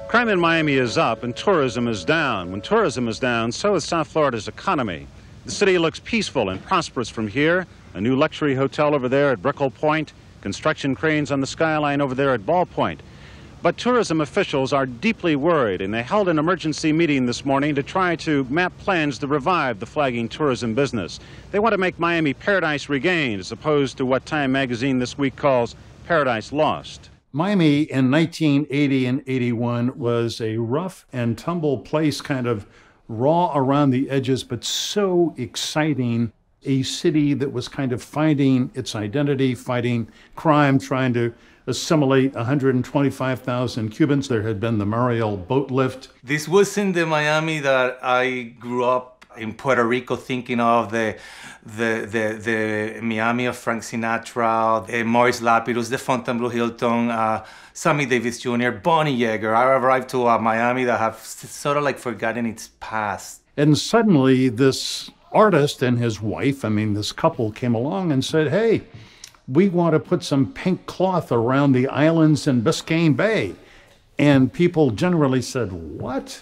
Crime in Miami is up and tourism is down. When tourism is down, so is South Florida's economy. The city looks peaceful and prosperous from here. A new luxury hotel over there at Brickell Point, construction cranes on the skyline over there at Ball Point. But tourism officials are deeply worried, and they held an emergency meeting this morning to try to map plans to revive the flagging tourism business. They want to make Miami Paradise Regained, as opposed to what Time magazine this week calls Paradise Lost. Miami in 1980 and 81 was a rough and tumble place, kind of raw around the edges, but so exciting. A city that was kind of finding its identity, fighting crime, trying to assimilate 125,000 Cubans. There had been the Mariel boat lift. This wasn't the Miami that I grew up in Puerto Rico thinking of, the Miami of Frank Sinatra, Maurice Lapidus, the Fontainebleau Hilton, Sammy Davis Jr., Bonnie Yeager. I arrived to Miami that have sort of like forgotten its past. And suddenly this artist and his wife, this couple came along and said, hey, we want to put some pink cloth around the islands in Biscayne Bay. And people generally said, what?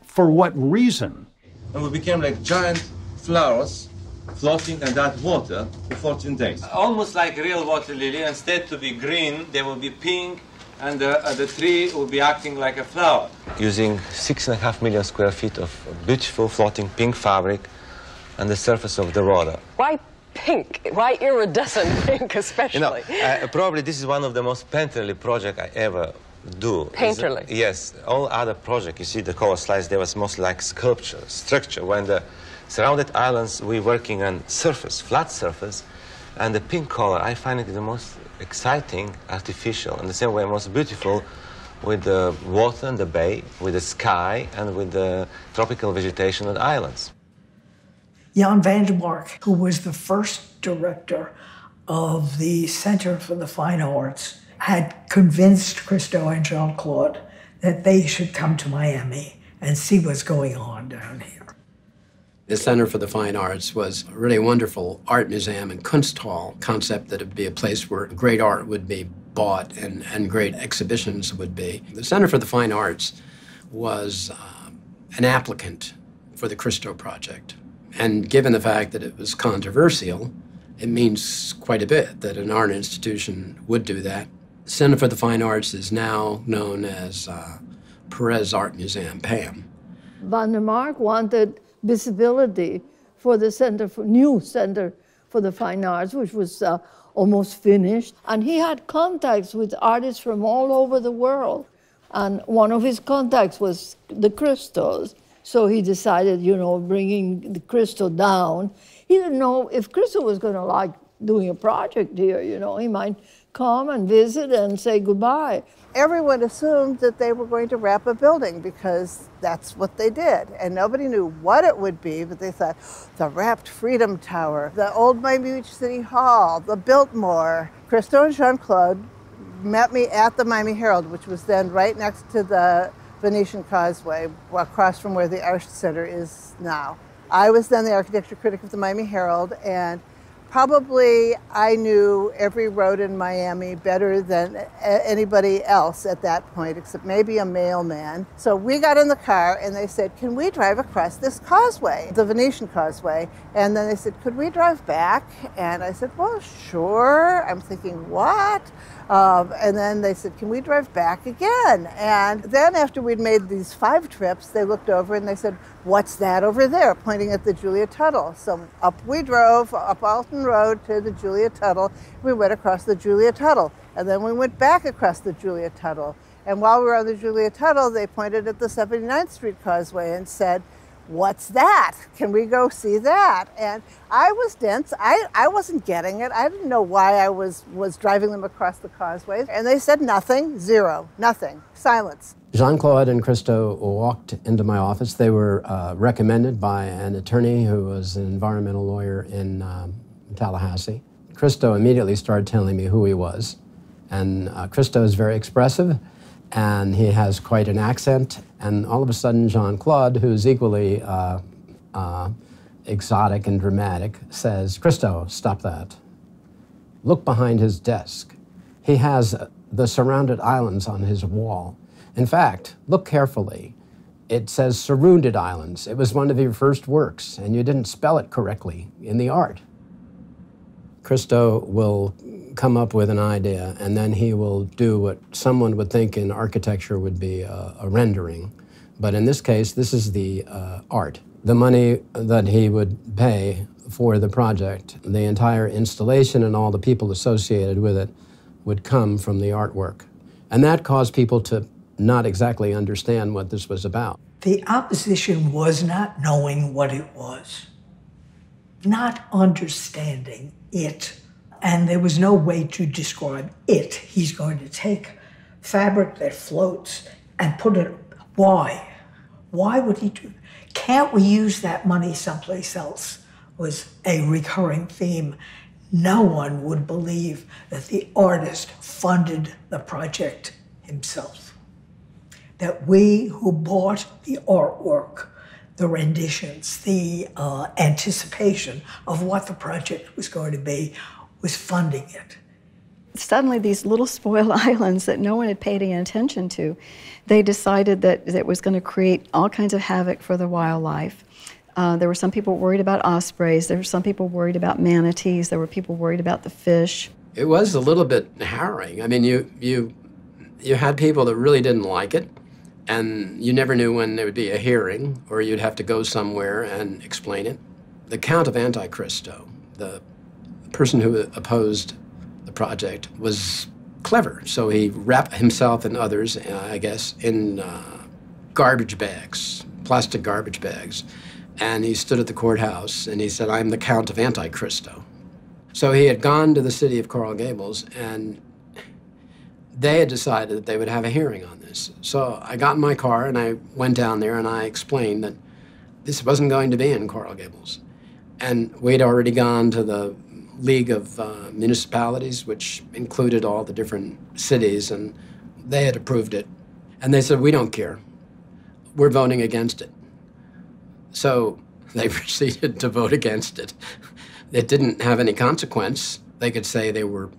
For what reason? And we became like giant flowers floating in that water for 14 days. Almost like real water lily. Instead to be green, they will be pink, and the tree will be acting like a flower. Using 6.5 million square feet of beautiful floating pink fabric on the surface of the water. Why pink? Why iridescent pink especially? Probably this is one of the most painterly projects I ever do. Painterly? Yes. All other projects, you see the color slides, they was mostly like sculpture, structure. When the surrounded islands, we're working on surface, flat surface, and the pink color, I find it the most exciting, artificial, in the same way most beautiful with the water and the bay, with the sky, and with the tropical vegetation of the islands. Jan van der Mark, who was the first director of the Center for the Fine Arts, had convinced Cristo and Jeanne-Claude that they should come to Miami and see what's going on down here. The Center for the Fine Arts was a really wonderful art museum and Kunsthal concept that it would be a place where great art would be bought and great exhibitions would be. The Center for the Fine Arts was an applicant for the Cristo project. And given the fact that it was controversial, it means quite a bit that an art institution would do that. The Center for the Fine Arts is now known as Perez Art Museum, PAM. Van der Mark wanted visibility for the new Center for the Fine Arts, which was almost finished. And he had contacts with artists from all over the world. And one of his contacts was the Cristos. So he decided, bringing the Cristo down. He didn't know if Cristo was going to like doing a project here, He might come and visit and say goodbye. Everyone assumed that they were going to wrap a building because that's what they did. And nobody knew what it would be, but they thought, the wrapped Freedom Tower, the old Miami Beach City Hall, the Biltmore. Cristo and Jeanne-Claude met me at the Miami Herald, which was then right next to the Venetian Causeway, across from where the Art Center is now. I was then the architecture critic of the Miami Herald, and probably I knew every road in Miami better than anybody else at that point, except maybe a mailman. So we got in the car and they said, can we drive across this causeway, the Venetian Causeway? And then they said, could we drive back? And I said, well, sure. I'm thinking, what? And then they said, can we drive back again? And then after we'd made these 5 trips, they looked over and they said, what's that over there? Pointing at the Julia Tuttle. So up we drove, up Alton Road to the Julia Tuttle. We went across the Julia Tuttle. And then we went back across the Julia Tuttle. And while we were on the Julia Tuttle, they pointed at the 79th Street Causeway and said, what's that? Can we go see that? And I was dense. I wasn't getting it. I didn't know why I was driving them across the causeway. And they said nothing, zero, nothing, silence. Jeanne-Claude and Cristo walked into my office. They were recommended by an attorney who was an environmental lawyer in Tallahassee. Cristo immediately started telling me who he was. And Cristo is very expressive, and he has quite an accent. And all of a sudden, Jeanne-Claude, who's equally exotic and dramatic, says, Cristo, stop that. Look behind his desk. He has the surrounded islands on his wall. In fact, look carefully. It says Surrounded Islands. It was one of your first works, and you didn't spell it correctly in the art. Cristo will come up with an idea, and then he will do what someone would think in architecture would be a rendering. But in this case, this is the art. The money that he would pay for the project, the entire installation and all the people associated with it would come from the artwork. And that caused people to not exactly understand what this was about. The opposition was not knowing what it was, not understanding it. And there was no way to describe it. He's going to take fabric that floats and put it, why? Why would he do? Can't we use that money someplace else? Was a recurring theme. No one would believe that the artist funded the project himself. That we who bought the artwork, the renditions, the anticipation of what the project was going to be, was funding it. Suddenly these little spoiled islands that no one had paid any attention to, they decided that it was going to create all kinds of havoc for the wildlife. There were some people worried about ospreys, there were some people worried about manatees, there were people worried about the fish. It was a little bit harrowing. I mean, you had people that really didn't like it, and you never knew when there would be a hearing, or you'd have to go somewhere and explain it. The Count of Antichristo, the person who opposed the project, was clever. So he wrapped himself and others, I guess, in garbage bags, plastic garbage bags. And he stood at the courthouse and he said, "I'm the Count of Antichristo." So he had gone to the city of Coral Gables, and they had decided that they would have a hearing on this. So I got in my car and I went down there and I explained that this wasn't going to be in Coral Gables. And we'd already gone to the League of Municipalities, which included all the different cities, and they had approved it. And they said, "We don't care. We're voting against it." So they proceeded to vote against it. It didn't have any consequence. They could say they were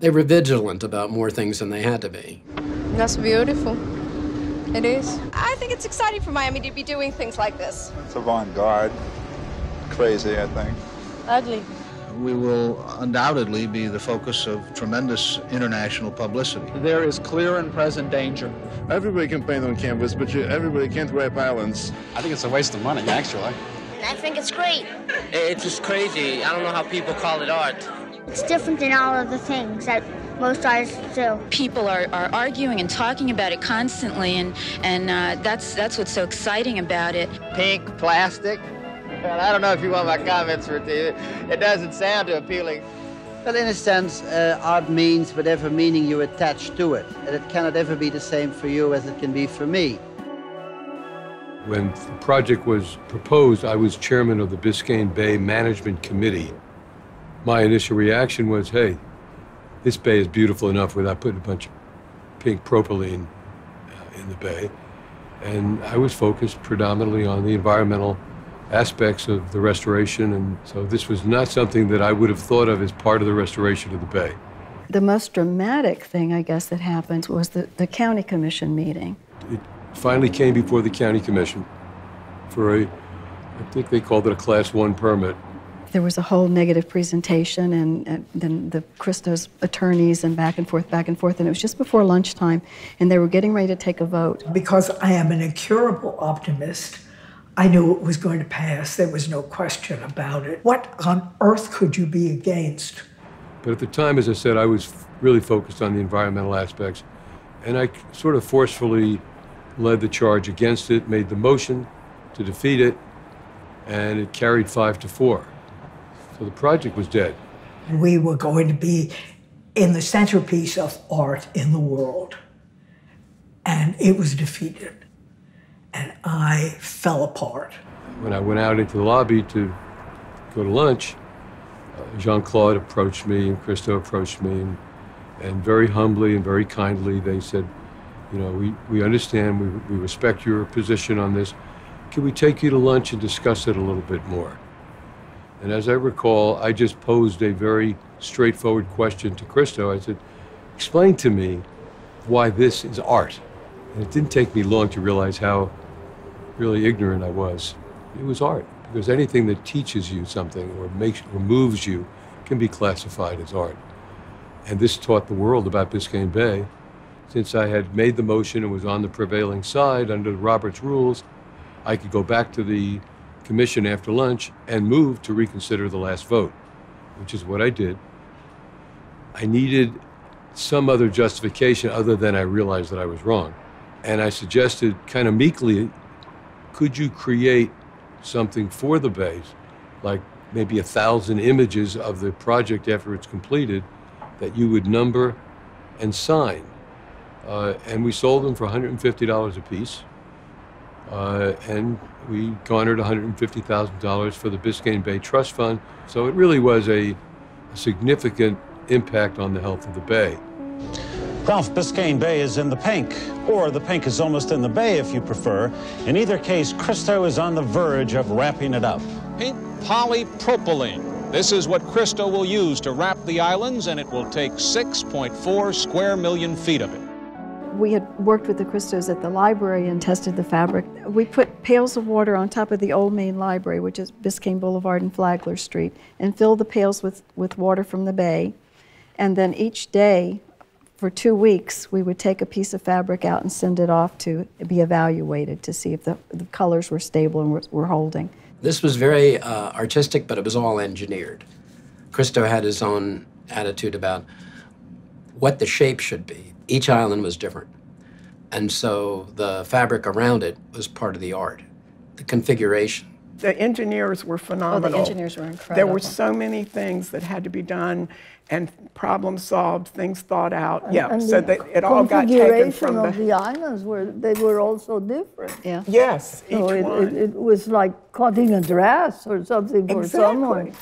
vigilant about more things than they had to be. That's beautiful. It is. I think it's exciting for Miami to be doing things like this. It's avant-garde. Crazy, I think. Ugly. We will undoubtedly be the focus of tremendous international publicity. There is clear and present danger. Everybody can paint on canvas, but everybody can't wrap islands. I think it's a waste of money, actually. I think it's great. It's just crazy. I don't know how people call it art. It's different than all of the things that most artists do. People are arguing and talking about it constantly, and that's what's so exciting about it. Pink plastic. Well, I don't know if you want my comments for it. It doesn't sound too appealing. Well, in a sense, art means whatever meaning you attach to it. And it cannot ever be the same for you as it can be for me. When the project was proposed, I was chairman of the Biscayne Bay Management Committee. My initial reaction was, hey, this bay is beautiful enough without putting a bunch of pink propylene in the bay. And I was focused predominantly on the environmental aspects of the restoration, and so this was not something that I would have thought of as part of the restoration of the bay. The most dramatic thing, I guess, that happened was the county commission meeting. It finally came before the county commission for I think they called it a Class 1 permit. There was a whole negative presentation, and then the Cristo's attorneys and back and forth, and it was just before lunchtime, and they were getting ready to take a vote. Because I am an incurable optimist, I knew it was going to pass. There was no question about it. What on earth could you be against? But at the time, as I said, I was really focused on the environmental aspects, and I sort of forcefully led the charge against it, made the motion to defeat it, and it carried 5-4. So the project was dead. We were going to be in the centerpiece of art in the world, and it was defeated. And I fell apart. When I went out into the lobby to go to lunch, Jeanne-Claude approached me and Cristo approached me, and very humbly and very kindly they said, you know, we understand, we respect your position on this. Can we take you to lunch and discuss it a little bit more? And as I recall, I just posed a very straightforward question to Cristo. I said, explain to me why this is art. And it didn't take me long to realize how really ignorant I was. It was art, because anything that teaches you something or moves you can be classified as art. And this taught the world about Biscayne Bay. Since I had made the motion and was on the prevailing side under Robert's rules, I could go back to the commission after lunch and move to reconsider the last vote, which is what I did. I needed some other justification other than I realized that I was wrong. And I suggested kind of meekly, could you create something for the base, like maybe 1,000 images of the project after it's completed that you would number and sign? And we sold them for $150 a piece. And we garnered $150,000 for the Biscayne Bay Trust Fund. So it really was a significant impact on the health of the bay. Ralph, Biscayne Bay is in the pink, or the pink is almost in the bay if you prefer. In either case, Cristo is on the verge of wrapping it up. Pink polypropylene. This is what Cristo will use to wrap the islands, and it will take 6.4 square million feet of it. We had worked with the Cristos at the library and tested the fabric. We put pails of water on top of the old main library, which is Biscayne Boulevard and Flagler Street, and filled the pails with water from the bay. And then each day, for 2 weeks, we would take a piece of fabric out and send it off to be evaluated to see if the colors were stable and were holding. This was very artistic, but it was all engineered. Cristo had his own attitude about what the shape should be. Each island was different. And so the fabric around it was part of the art, the configuration. The engineers were phenomenal. Oh, the engineers were incredible. There were so many things that had to be done and problems solved, things thought out. And so that it all got taken from the islands they were also different. Yeah. Yes, so each one. It was like cutting a dress or something for someone.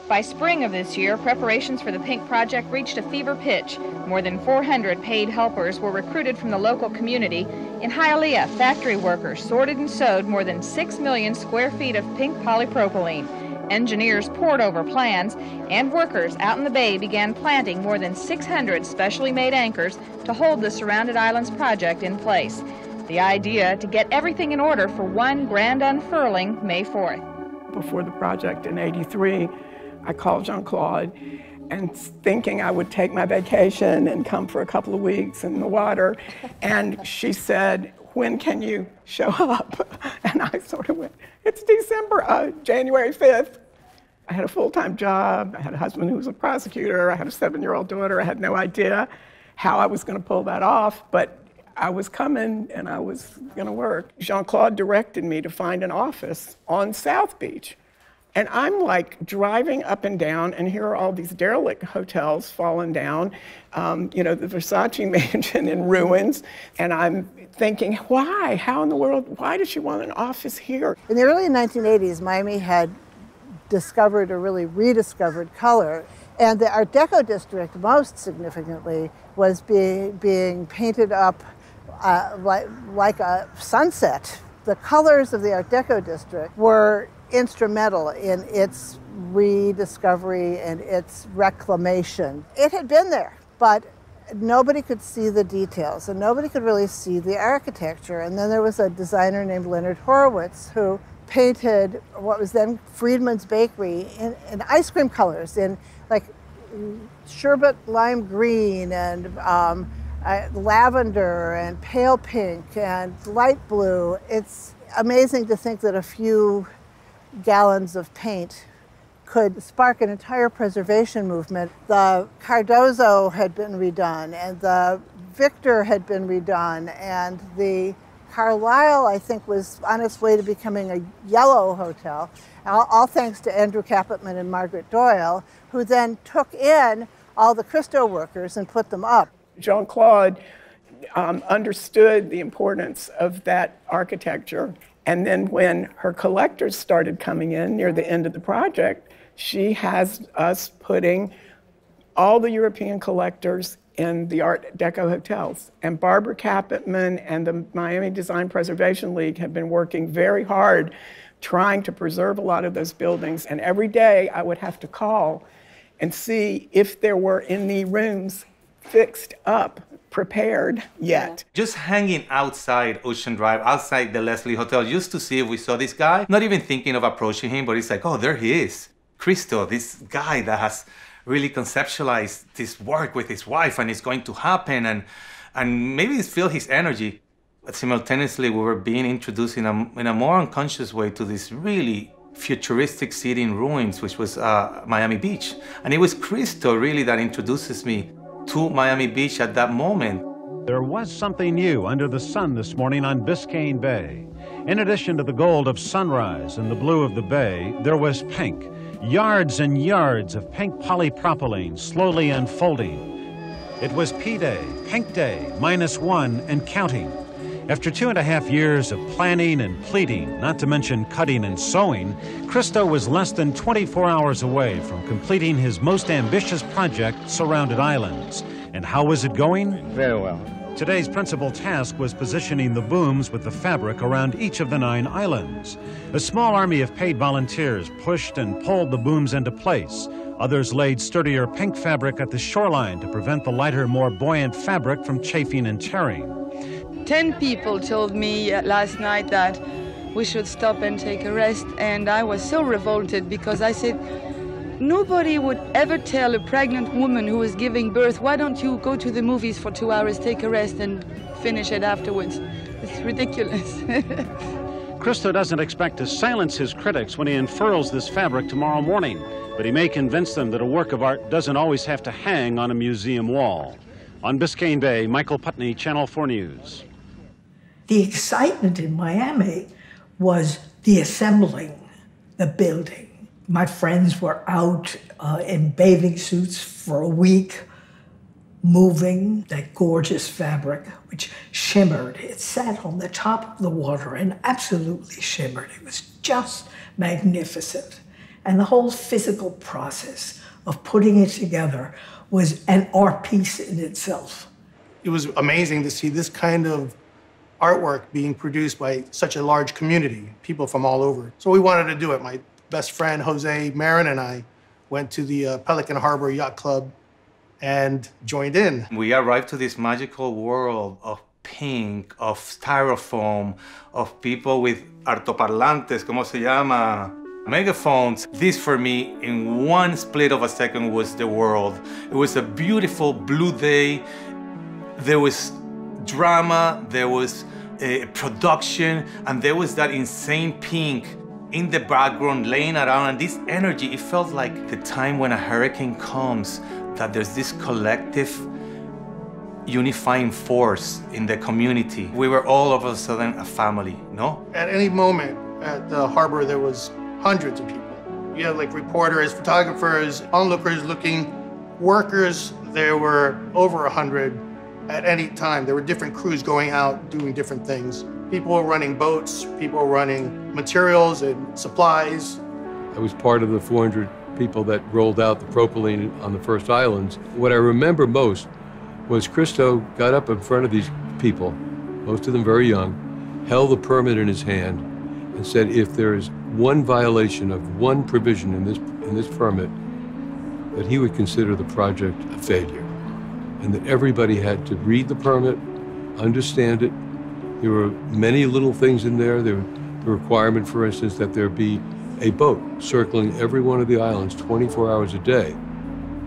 By spring of this year, preparations for the Pink Project reached a fever pitch. More than 400 paid helpers were recruited from the local community. In Hialeah, factory workers sorted and sewed more than 6 million square feet of pink polypropylene. Engineers pored over plans, and workers out in the bay began planting more than 600 specially made anchors to hold the Surrounded Islands project in place. The idea to get everything in order for one grand unfurling May 4th. Before the project in '83, I called Jeanne-Claude and thinking I would take my vacation and come for a couple of weeks in the water. And she said, when can you show up? And I sort of went, it's January 5th. I had a full-time job. I had a husband who was a prosecutor. I had a 7-year-old daughter. I had no idea how I was going to pull that off, but I was coming and I was going to work. Jeanne-Claude directed me to find an office on South Beach. And I'm like driving up and down, and here are all these derelict hotels falling down, the Versace mansion in ruins. And I'm thinking, why? How in the world? Why does she want an office here? In the early 1980s, Miami had discovered or really rediscovered color. And the Art Deco district, most significantly, was being painted up like a sunset. The colors of the Art Deco district were instrumental in its rediscovery and its reclamation. It had been there, but nobody could see the details and nobody could really see the architecture. And then there was a designer named Leonard Horowitz who painted what was then Friedman's Bakery in ice cream colors, in like sherbet lime green and lavender and pale pink and light blue. It's amazing to think that a few gallons of paint could spark an entire preservation movement. The Cardozo had been redone, and the Victor had been redone, and the Carlisle, I think, was on its way to becoming a yellow hotel, all thanks to Andrew Capitman and Margaret Doyle, who then took in all the Cristo workers and put them up. Jeanne-Claude understood the importance of that architecture. And then when her collectors started coming in near the end of the project, she has us putting all the European collectors in the Art Deco hotels. And Barbara Capitman and the Miami Design Preservation League have been working very hard trying to preserve a lot of those buildings. And every day I would have to call and see if there were any rooms fixed up prepared yet. Just hanging outside Ocean Drive, outside the Leslie Hotel, just to see if we saw this guy, not even thinking of approaching him, but it's like, oh, there he is. Cristo, this guy that has really conceptualized this work with his wife, and it's going to happen, and maybe feel his energy. But simultaneously, we were being introduced in a more unconscious way to this really futuristic city in ruins, which was Miami Beach. And it was Cristo really that introduces me to Miami Beach at that moment. There was something new under the sun this morning on Biscayne Bay. In addition to the gold of sunrise and the blue of the bay, there was pink. Yards and yards of pink polypropylene slowly unfolding. It was P-Day, Pink Day, -1 and counting. After 2.5 years of planning and pleating, not to mention cutting and sewing, Cristo was less than 24 hours away from completing his most ambitious project, Surrounded Islands. And how was it going? Very well. Today's principal task was positioning the booms with the fabric around each of the 9 islands. A small army of paid volunteers pushed and pulled the booms into place. Others laid sturdier pink fabric at the shoreline to prevent the lighter, more buoyant fabric from chafing and tearing. 10 people told me last night that we should stop and take a rest, and I was so revolted because I said, nobody would ever tell a pregnant woman who is giving birth, why don't you go to the movies for 2 hours, take a rest, and finish it afterwards? It's ridiculous. Cristo doesn't expect to silence his critics when he unfurls this fabric tomorrow morning, but he may convince them that a work of art doesn't always have to hang on a museum wall. On Biscayne Bay, Michael Putney, Channel 4 News. The excitement in Miami was the assembling, the building. My friends were out in bathing suits for a week, moving that gorgeous fabric, which shimmered. It sat on the top of the water and absolutely shimmered. It was just magnificent. And the whole physical process of putting it together was an art piece in itself. It was amazing to see this kind of artwork being produced by such a large community, people from all over. So we wanted to do it. My best friend, Jose Marin, and I went to the Pelican Harbor Yacht Club and joined in. We arrived to this magical world of pink, of styrofoam, of people with altoparlantes, como se llama, megaphones. This, for me, in one split of a second, was the world. It was a beautiful blue day. There was drama, there was production, and there was that insane pink in the background laying around, and this energy, it felt like the time when a hurricane comes, that there's this collective unifying force in the community. We were all of a sudden a family, no? At any moment at the harbor, there was hundreds of people. You had like reporters, photographers, onlookers looking, workers. There were over 100 at any time. There were different crews going out, doing different things. People were running boats, people were running materials and supplies. I was part of the 400 people that rolled out the propylene on the first islands. What I remember most was Cristo got up in front of these people, most of them very young, held the permit in his hand, and said if there is one violation of one provision in this permit, that he would consider the project a failure, and that everybody had to read the permit, understand it. There were many little things in there. There the requirement, for instance, that there be a boat circling every one of the islands 24 hours a day,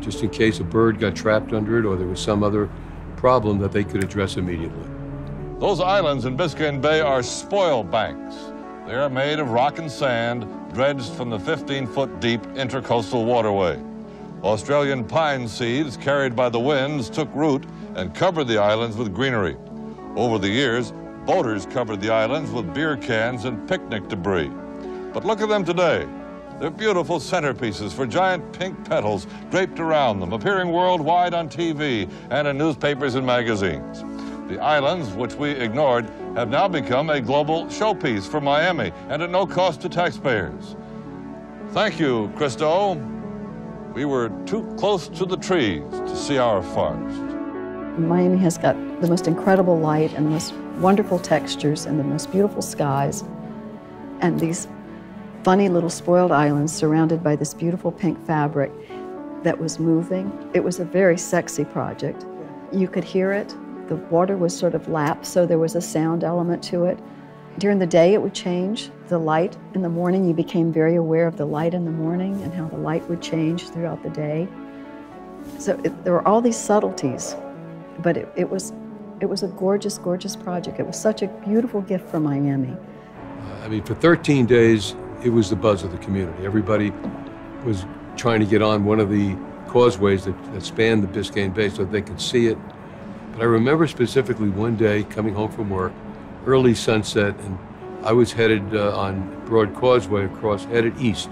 just in case a bird got trapped under it or there was some other problem that they could address immediately. Those islands in Biscayne Bay are spoil banks. They are made of rock and sand, dredged from the 15-foot deep intercoastal waterway. Australian pine seeds carried by the winds took root and covered the islands with greenery. Over the years, boaters covered the islands with beer cans and picnic debris. But look at them today. They're beautiful centerpieces for giant pink petals draped around them, appearing worldwide on TV and in newspapers and magazines. The islands, which we ignored, have now become a global showpiece for Miami and at no cost to taxpayers. Thank you, Cristo. We were too close to the trees to see our forest. Miami has got the most incredible light and the most wonderful textures and the most beautiful skies. And these funny little spoiled islands surrounded by this beautiful pink fabric that was moving. It was a very sexy project. You could hear it The water was sort of lapped, so there was a sound element to it. During the day, it would change. The light in the morning, you became very aware of the light in the morning and how the light would change throughout the day. So there were all these subtleties, but it was a gorgeous, gorgeous project. It was such a beautiful gift for Miami. I mean, for 13 days, it was the buzz of the community. Everybody was trying to get on one of the causeways that spanned the Biscayne Bay so that they could see it. But I remember specifically one day coming home from work, early sunset, and I was headed on Broad Causeway headed east.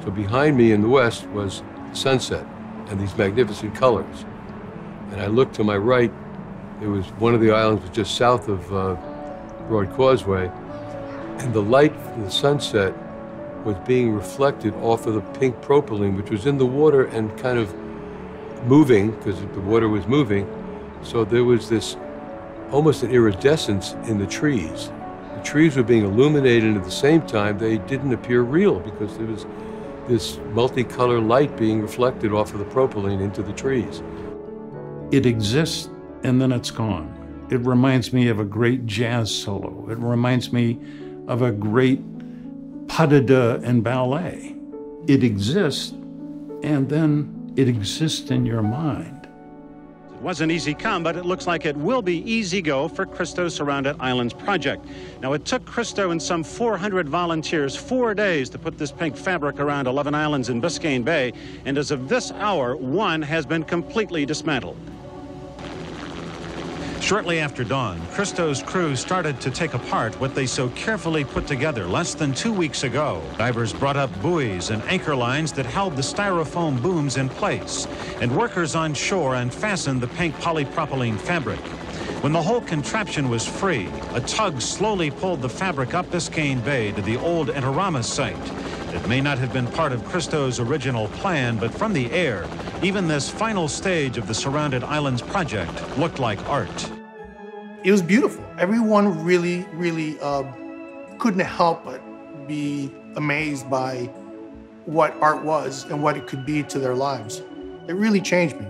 So behind me in the west was sunset and these magnificent colors. And I looked to my right, it was one of the islands was just south of Broad Causeway, and the light from the sunset was being reflected off of the pink propylene, which was in the water and kind of moving, because the water was moving. So there was this almost an iridescence in the trees. The trees were being illuminated at the same time. They didn't appear real because there was this multicolor light being reflected off of the propylene into the trees. It exists and then it's gone. It reminds me of a great jazz solo. It reminds me of a great pas de deux in ballet. It exists and then it exists in your mind. It wasn't easy come, but it looks like it will be easy go for Cristo Surrounded Islands project. Now, it took Cristo and some 400 volunteers 4 days to put this pink fabric around 11 islands in Biscayne Bay, and as of this hour, one has been completely dismantled. Shortly after dawn, Cristo's crew started to take apart what they so carefully put together less than 2 weeks ago. Divers brought up buoys and anchor lines that held the styrofoam booms in place, and workers on shore unfastened the pink polypropylene fabric. When the whole contraption was free, a tug slowly pulled the fabric up Biscayne Bay to the old Enterama site. It may not have been part of Cristo's original plan, but from the air, even this final stage of the Surrounded Islands project looked like art. It was beautiful. Everyone really couldn't help but be amazed by what art was and what it could be to their lives. It really changed me.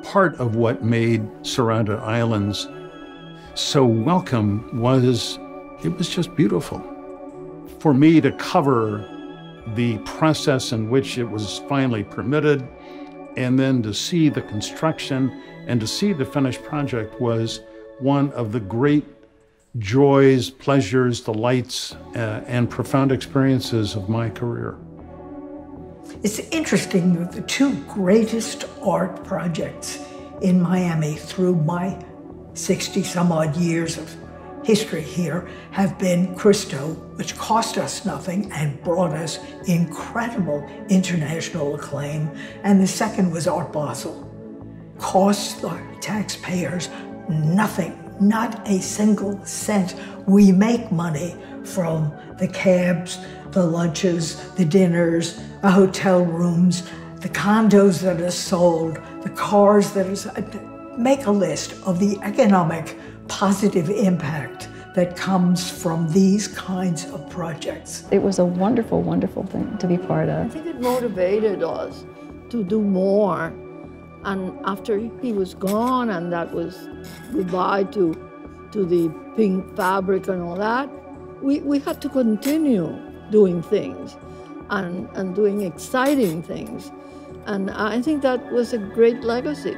Part of what made Surrounded Islands so welcome was it was just beautiful. For me to cover the process in which it was finally permitted, and then to see the construction and to see the finished project was one of the great joys, pleasures, delights, and profound experiences of my career. It's interesting that the two greatest art projects in Miami through my 60-some-odd years of history here have been Cristo, which cost us nothing and brought us incredible international acclaim, and the second was Art Basel. Cost the taxpayers nothing, not a single cent. We make money from the cabs, the lunches, the dinners, the hotel rooms, the condos that are sold, the cars that are... Make a list of the economic positive impact that comes from these kinds of projects. It was a wonderful, wonderful thing to be part of. I think it motivated us to do more. And after he was gone, and that was goodbye to the pink fabric and all that, we had to continue doing things and doing exciting things. And I think that was a great legacy.